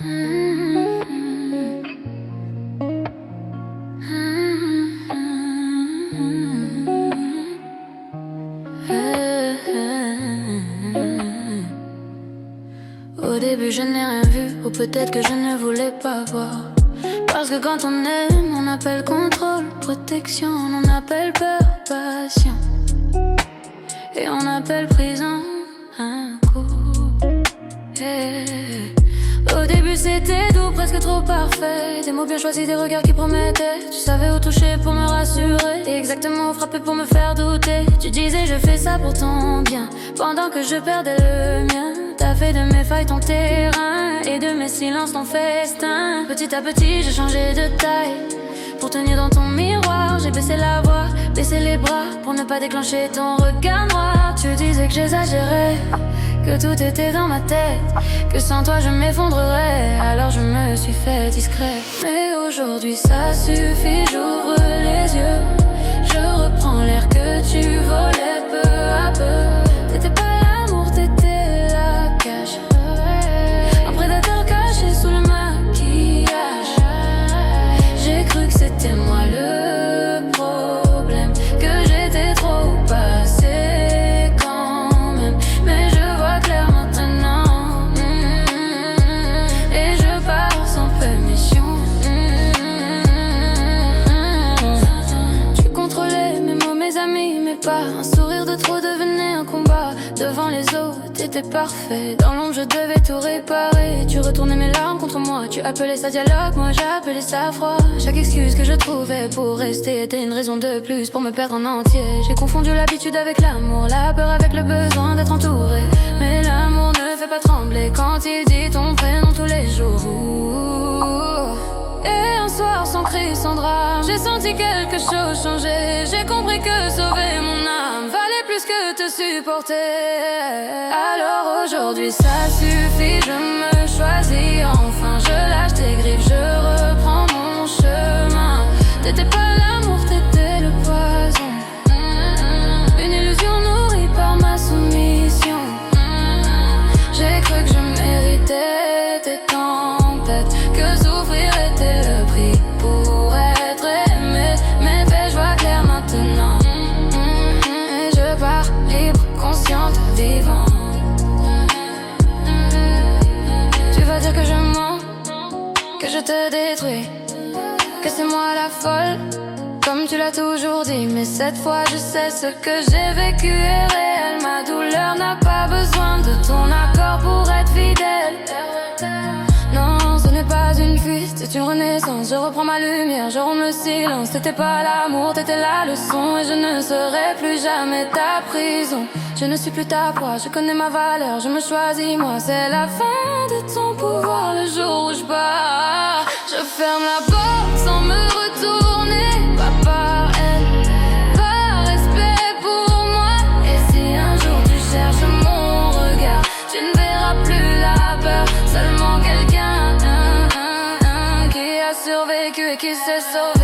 Au début je n'ai rien vu, ou peut-être que je ne voulais pas voir. Parce que quand on aime, on appelle contrôle, protection, on appelle peur, passion. Et on appelle prison un coup. Au début c'était doux, presque trop parfait. Des mots bien choisis, des regards qui promettaient. Tu savais où toucher pour me rassurer, et exactement où frapper pour me faire douter. Tu disais je fais ça pour ton bien, pendant que je perdais le mien. T'as fait de mes failles ton terrain, et de mes silences ton festin. Petit à petit j'ai changé de taille, pour tenir dans ton miroir. J'ai baissé la voix, baissé les bras, pour ne pas déclencher ton regard noir. Tu disais que j'exagérais, que tout était dans ma tête, que sans toi je m'effondrerais. Alors je me suis fait discret. Mais aujourd'hui ça suffit, j'ouvre les yeux. Je reprends l'air que tu volais peu à peu. T'étais pas l'amour, t'étais la cage, un prédateur caché sous le maquillage. J'ai cru que c'était moi le problème, que j'étais trop passé quand même. Mais je vois clair maintenant, et je pars sans permission. Tu contrôlais mes mots, mes amis, mes pas. Un sourire de trop devenait un combat. Devant les autres, t'étais parfait. Dans l'ombre, je devais tout réparer. Tu retournais mes larmes contre moi. Tu appelais ça dialogue, moi j'appelais ça froid. Chaque excuse que je trouvais pour rester était une raison de plus pour me perdre en entier. J'ai confondu l'habitude avec l'amour, la peur avec le besoin d'être entouré. Mais l'amour ne fait pas trembler quand il dit ton prénom tous les jours. Et un soir sans cri, sans drame, j'ai senti quelque chose changer. J'ai compris que sauver mon âme valait plus que te supporter. Alors aujourd'hui ça suffit, je me choisis enfin. Je lâche tes griffes, je reprends mon chemin. T'étais pas l'amour, t'étais le poison. Une illusion nourrie par ma soumission. J'ai cru que je méritais tes tempêtes, que souffrir était le prix pour être aimé. Mais je vois clair maintenant, et je pars libre, consciente, vivante. Tu vas dire que je mens, que je te détruis, que c'est moi la folle, comme tu l'as toujours dit. Mais cette fois je sais ce que j'ai vécu est réel. Ma douleur n'a pas besoin de ton accord pour être fidèle. Non, ce n'est pas une fuite, c'est une renaissance. Je reprends ma lumière, je romps le silence. T'étais pas l'amour, t'étais la leçon. Et je ne serai plus jamais ta prison. Je ne suis plus ta proie, je connais ma valeur. Je me choisis moi, c'est la fin de ton pouvoir. Le jour où je pars, je ferme la porte sans me retourner. Pas par elle, par respect pour moi. Et si un jour tu cherches mon regard, tu ne verras plus la peur, seulement quelqu'un qui a survécu et qui s'est sauvé.